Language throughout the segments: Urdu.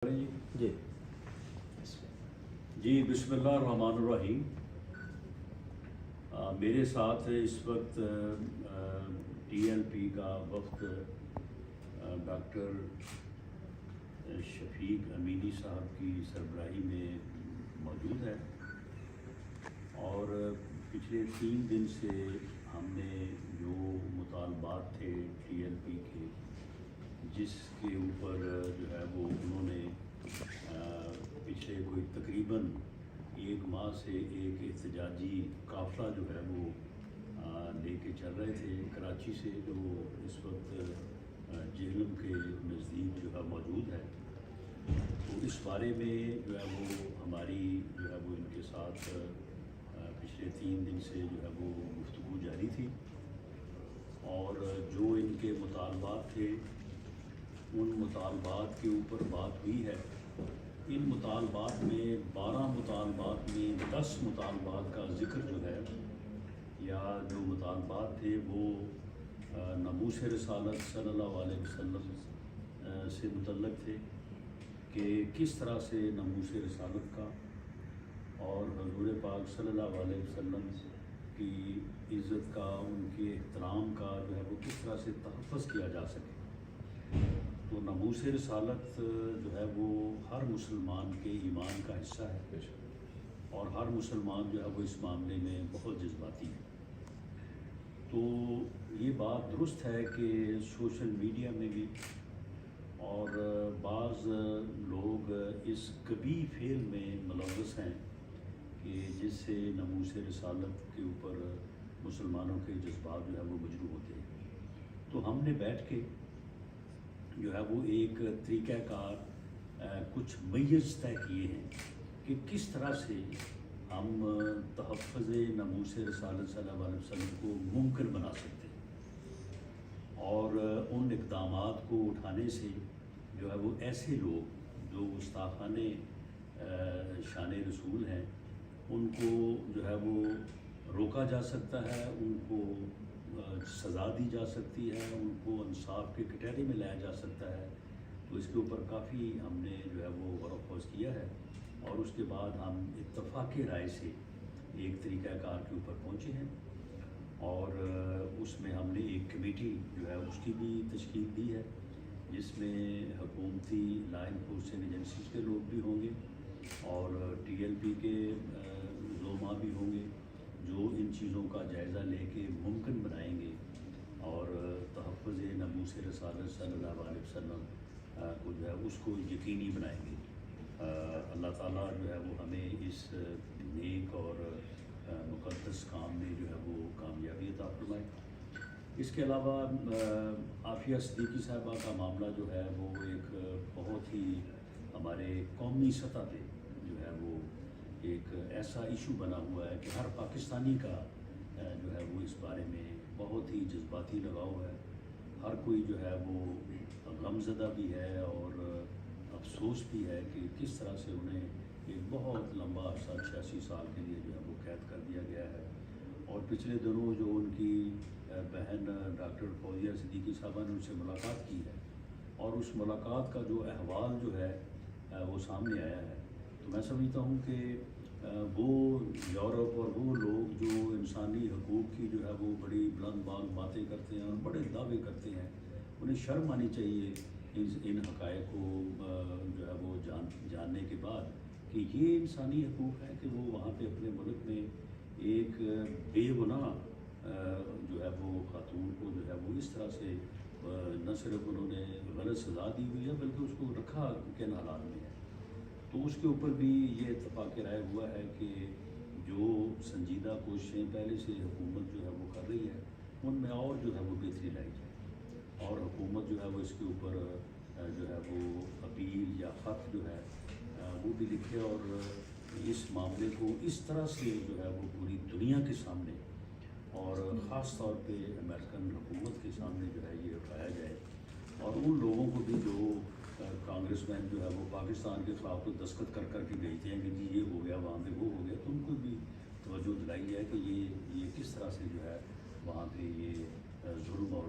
جی جی بسم اللہ الرحمن الرحیم۔ میرے ساتھ اس وقت ٹی ایل پی کا وفد ڈاکٹر شفیق امینی صاحب کی سربراہی میں موجود ہے، اور پچھلے 3 دن سے ہم نے جو مطالبات تھے ٹی ایل پی کے، جس کے اوپر جو ہے وہ انہوں نے پچھلے کوئی تقریباً 1 ماہ سے ایک احتجاجی قافلہ جو ہے وہ لے کے چل رہے تھے کراچی سے، جو اس وقت جہلم کے نزدیک جو ہے موجود ہے۔ تو اس بارے میں جو ہے وہ ہماری جو ہے وہ ان کے ساتھ پچھلے 3 دن سے جو ہے وہ گفتگو جاری تھی، اور جو ان کے مطالبات تھے ان مطالبات کے اوپر بات ہوئی ہے۔ ان مطالبات میں 12 مطالبات میں 10 مطالبات کا ذکر جو ہے، یا جو مطالبات تھے وہ ناموس رسالت صلی اللہ علیہ وسلم سے متعلق تھے، کہ کس طرح سے ناموس رسالت کا اور حضور پاک صلی اللہ علیہ وسلم کی عزت کا، ان کے احترام کا جو ہے وہ کس طرح سے تحفظ کیا جا سکے۔ تو ناموس رسالت جو ہے وہ ہر مسلمان کے ایمان کا حصہ ہے، اور ہر مسلمان جو ہے وہ اس معاملے میں بہت جذباتی ہے۔ تو یہ بات درست ہے کہ سوشل میڈیا میں بھی اور بعض لوگ اس کبھی فعل میں ملوث ہیں کہ جس سے ناموس رسالت کے اوپر مسلمانوں کے جذبات جو ہے وہ مجروح ہوتے ہیں۔ تو ہم نے بیٹھ کے جو ہے وہ ایک طریقہ کار کچھ میز طے کیے ہیں کہ کس طرح سے ہم تحفظ ناموس رسالت صلی اللہ علیہ وسلم کو ممکن بنا سکتے ہیں، اور ان اقدامات کو اٹھانے سے جو ہے وہ ایسے لوگ جو گستاخان شان رسول ہیں ان کو جو ہے وہ روکا جا سکتا ہے، ان کو سزا دی جا سکتی ہے، ان کو انصاف کے کٹہرے میں لایا جا سکتا ہے۔ تو اس کے اوپر کافی ہم نے جو ہے وہ غور و خوض کیا ہے، اور اس کے بعد ہم اتفاق رائے سے ایک طریقہ کار کے اوپر پہنچے ہیں، اور اس میں ہم نے ایک کمیٹی جو ہے اس کی بھی تشکیل دی ہے، جس میں حکومتی لا انفورسنگ ایجنسیز کے لوگ بھی ہوں گے، اور ٹی ایل پی کے علماء بھی ہوں گے، جو ان چیزوں کا جائزہ لے کے ممکن بنائیں گے، اور تحفظ ناموس رسالت صلی اللہ علیہ وسلم کو جو ہے اس کو یقینی بنائیں گے۔ اللہ تعالیٰ جو ہے وہ ہمیں اس نیک اور مقدس کام میں جو ہے وہ کامیابی عطا فرمائے۔ اس کے علاوہ عافیہ صدیقی صاحبہ کا معاملہ جو ہے وہ ایک بہت ہی ہمارے قومی سطح پہ جو ہے وہ ایک ایسا ایشو بنا ہوا ہے کہ ہر پاکستانی کا جو ہے وہ اس بارے میں بہت ہی جذباتی لگاؤ ہے۔ ہر کوئی جو ہے وہ غمزدہ بھی ہے اور افسوس بھی ہے کہ کس طرح سے انہیں ایک بہت لمبا عرصہ 86 سال کے لیے جو ہے وہ قید کر دیا گیا ہے۔ اور پچھلے دنوں جو ان کی بہن ڈاکٹر فوزیہ صدیقی صاحبہ نے ان سے ملاقات کی ہے، اور اس ملاقات کا جو احوال جو ہے وہ سامنے آیا ہے، تو میں سمجھتا ہوں کہ وہ یورپ اور وہ لوگ جو انسانی حقوق کی جو ہے وہ بڑی بلند باتیں کرتے ہیں اور بڑے دعوے کرتے ہیں، انہیں شرم آنی چاہیے ان حقائق کو جو ہے وہ جاننے کے بعد کہ یہ انسانی حقوق ہے کہ وہ وہاں پہ اپنے ملک میں ایک بے گناہ جو ہے وہ خاتون کو جو ہے وہ اس طرح سے نہ صرف انہوں نے غلط سزا دی ہوئی ہے بلکہ اس کو رکھا کن حالات میں ہے۔ تو اس کے اوپر بھی یہ اتفاق رائے ہوا ہے کہ جو سنجیدہ کوششیں پہلے سے حکومت جو ہے وہ کر رہی ہے، ان میں اور جو ہے وہ بہتری لائی جائے، اور حکومت جو ہے وہ اس کے اوپر جو ہے وہ اپیل یا خط جو ہے وہ بھی لکھے، اور اس معاملے کو اس طرح سے جو ہے وہ پوری دنیا کے سامنے اور خاص طور پہ امریکن حکومت کے سامنے جو ہے یہ اٹھایا جائے، اور ان لوگوں کو بھی جو کانگریس مین جو ہے وہ پاکستان کے خلاف تو دستخط کر کے بھیجتے ہیں کہ جی یہ ہو گیا وہاں پہ وہ ہو گیا، تو ان کو بھی توجہ دلائی جائے کہ یہ کس طرح سے جو ہے وہاں پہ یہ ظلم اور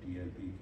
TLP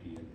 TLP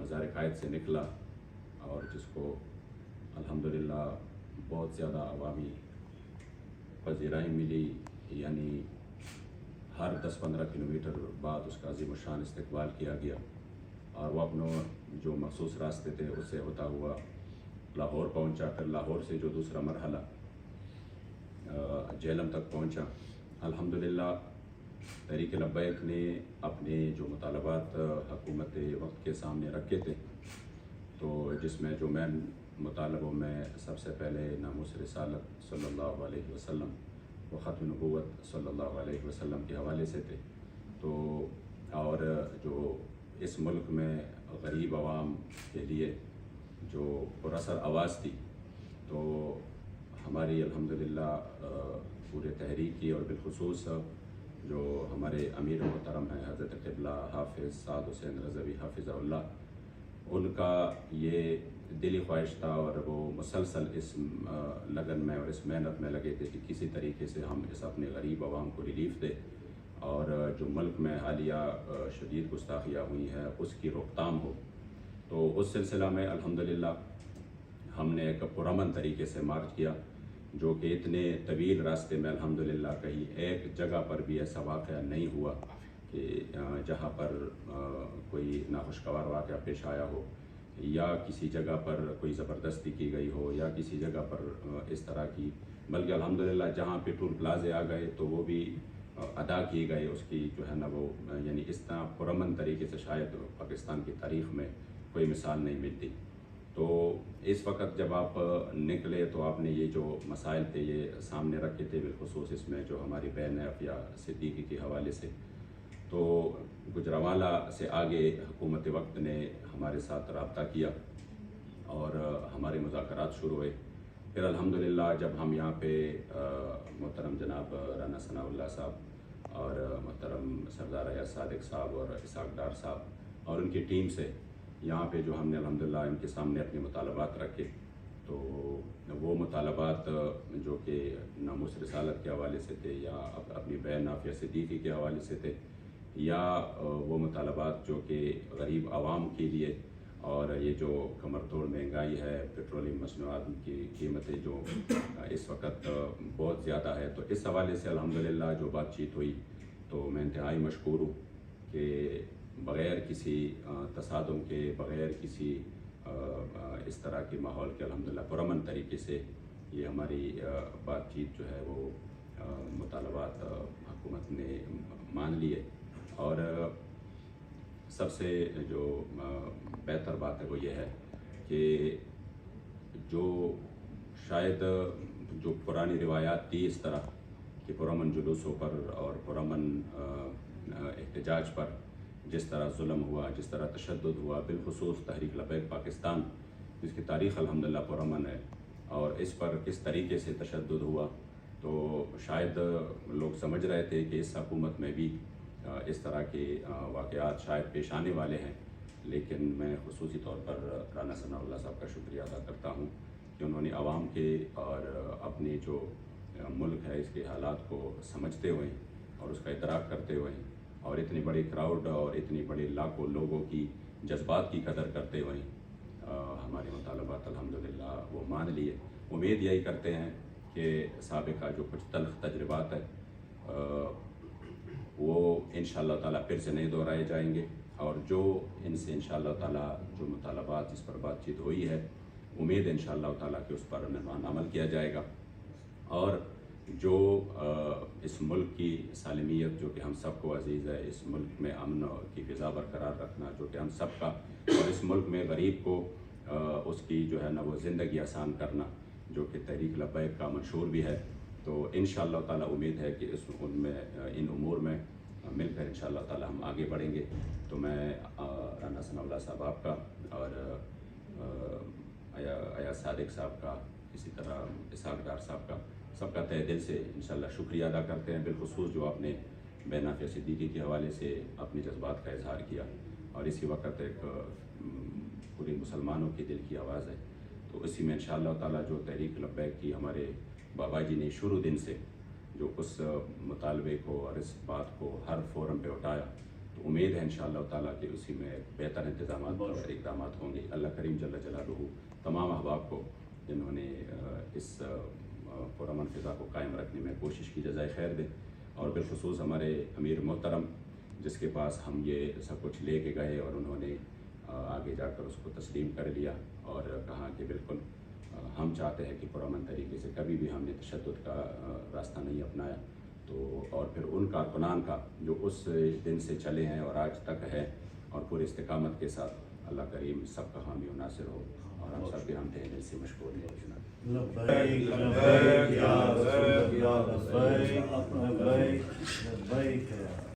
مزار قائد سے نکلا اور جس کو الحمدللہ بہت زیادہ عوامی پذیرائی ملی، یعنی ہر 10-15 کلومیٹر بعد اس کا عظیم الشان استقبال کیا گیا، اور وہ اپنے جو مخصوص راستے تھے اس سے ہوتا ہوا لاہور پہنچا، پھر لاہور سے جو دوسرا مرحلہ جہلم تک پہنچا۔ الحمدللہ تحریک لبیک نے اپنے جو مطالبات حکومت وقت کے سامنے رکھے تھے، تو جس میں جو مین مطالبوں میں سب سے پہلے ناموس رسالت صلی اللہ علیہ وسلم و ختم نبوت صلی اللہ علیہ وسلم کے حوالے سے تھے، تو اور جو اس ملک میں غریب عوام کے لیے جو پراثر آواز تھی، تو ہماری الحمدللہ پورے تحریک کی، اور بالخصوص جو ہمارے امیر محترم ہیں حضرت قبلہ حافظ سعد حسین رضوی حافظہ اللہ، ان کا یہ دلی خواہش تھا اور وہ مسلسل اس لگن میں اور اس محنت میں لگے تھے کہ کسی طریقے سے ہم اس اپنے غریب عوام کو ریلیف دیں، اور جو ملک میں حالیہ شدید گستاخیاں ہوئی ہیں اس کی روک تھام ہو۔ تو اس سلسلہ میں الحمدللہ ہم نے ایک پرامن طریقے سے مارچ کیا، جو کہ اتنے طویل راستے میں الحمدللہ کہیں ایک جگہ پر بھی ایسا واقعہ نہیں ہوا کہ جہاں پر کوئی ناخوشگوار واقعہ پیش آیا ہو، یا کسی جگہ پر کوئی زبردستی کی گئی ہو، یا کسی جگہ پر اس طرح کی، بلکہ الحمدللہ جہاں پہ ٹول پلازے آ گئے تو وہ بھی ادا کیے گئے اس کی جو ہے نا وہ، یعنی اس طرح پرامن طریقے سے شاید پاکستان کی تاریخ میں کوئی مثال نہیں ملتی۔ تو اس وقت جب آپ نکلے تو آپ نے یہ جو مسائل تھے یہ سامنے رکھے تھے، بالخصوص اس میں جو ہماری بہن عافیہ صدیقی کے حوالے سے۔ تو گجرانوالہ سے آگے حکومت وقت نے ہمارے ساتھ رابطہ کیا اور ہمارے مذاکرات شروع ہوئے۔ پھر الحمدللہ جب ہم یہاں پہ محترم جناب رانا ثناء اللہ صاحب اور محترم سردار ایاز صادق صاحب اور اسحاق ڈار صاحب اور ان کی ٹیم سے یہاں پہ جو ہم نے الحمدللہ ان کے سامنے اپنے مطالبات رکھے، تو وہ مطالبات جو کہ ناموس رسالت کے حوالے سے تھے، یا اپنی بہن عافیہ صدیقی کے حوالے سے تھے، یا وہ مطالبات جو کہ غریب عوام کے لیے، اور یہ جو کمر توڑ مہنگائی ہے، پیٹرولیم مصنوعات کی قیمتیں جو اس وقت بہت زیادہ ہے، تو اس حوالے سے الحمدللہ جو بات چیت ہوئی، تو میں انتہائی مشکور ہوں کہ بغیر کسی تصادم کے، بغیر کسی اس طرح کے ماحول کے الحمدللہ پرامن طریقے سے یہ ہماری بات چیت جو ہے وہ مطالبات حکومت نے مان لیے۔ اور سب سے جو بہتر بات ہے وہ یہ ہے کہ جو شاید جو پرانی روایات تھی اس طرح کہ پرامن جلوسوں پر اور پرامن احتجاج پر جس طرح ظلم ہوا، جس طرح تشدد ہوا، بالخصوص تحریک لبیک پاکستان جس کی تاریخ الحمدللہ پرامن ہے، اور اس پر کس طریقے سے تشدد ہوا، تو شاید لوگ سمجھ رہے تھے کہ اس حکومت میں بھی اس طرح کے واقعات شاید پیش آنے والے ہیں، لیکن میں خصوصی طور پر رانا ثناء اللہ صاحب کا شکریہ ادا کرتا ہوں کہ انہوں نے عوام کے اور اپنے جو ملک ہے اس کے حالات کو سمجھتے ہوئے اور اس کا ادراک کرتے ہوئے اور اتنی بڑی کراؤڈ اور اتنی بڑی لاکھوں لوگوں کی جذبات کی قدر کرتے ہوئے ہمارے مطالبات الحمدللہ وہ مان لیے۔ امید یہی کرتے ہیں کہ سابقہ جو کچھ تلخ تجربات ہے وہ انشاءاللہ تعالیٰ پھر سے نہیں دہرائے جائیں گے، اور جو ان سے انشاءاللہ تعالیٰ جو مطالبات جس پر بات چیت ہوئی ہے، امید انشاءاللہ تعالیٰ کہ اس پر عمل کیا جائے گا، اور جو اس ملک کی سالمیت جو کہ ہم سب کو عزیز ہے، اس ملک میں امن کی فضا برقرار رکھنا جو کہ ہم سب کا، اور اس ملک میں غریب کو اس کی جو ہے نا وہ زندگی آسان کرنا جو کہ تحریک لبیک کا منشور بھی ہے، تو انشاءاللہ تعالیٰ امید ہے کہ ان امور میں مل کر انشاءاللہ تعالیٰ ہم آگے بڑھیں گے۔ تو میں رانا ثناء اللہ صاحب آپ کا اور ایاز صادق صاحب کا، اسی طرح اسحاق ڈار صاحب کا، سب کا تہ دل سے انشاءاللہ شکریہ ادا کرتے ہیں، بالخصوص جو آپ نے بہن عافیہ صدیقی کے حوالے سے اپنے جذبات کا اظہار کیا، اور اسی وقت ایک پوری مسلمانوں کی دل کی آواز ہے، تو اسی میں انشاءاللہ تعالیٰ جو تحریک لبیک کی ہمارے بابا جی نے شروع دن سے جو اس مطالبے کو اور اس بات کو ہر فورم پہ اٹھایا، تو تو امید ہے انشاءاللہ تعالیٰ کہ اسی میں بہتر انتظامات اور اقدامات ہوں گے. اللہ کریم جل جلالہ تمام احباب کو جنہوں نے اس پرامن فضا کو قائم رکھنے میں کوشش کی جزائے خیر دے, اور بالخصوص ہمارے امیر محترم جس کے پاس ہم یہ سب کچھ لے کے گئے اور انہوں نے آگے جا کر اس کو تسلیم کر لیا اور کہا کہ بالکل ہم چاہتے ہیں کہ پرامن طریقے سے, کبھی بھی ہم نے تشدد کا راستہ نہیں اپنایا. تو اور پھر ان کارکنان کا جو اس دن سے چلے ہیں اور آج تک ہے, اور پورے استقامت کے ساتھ, اللہ کریم سب کا حامی و ناصر ہو, اور ہم سب کے ہم دل سے مشکور ہیں. لبیک لبیک یا رسول اللہ لبیک لبیک لبیک.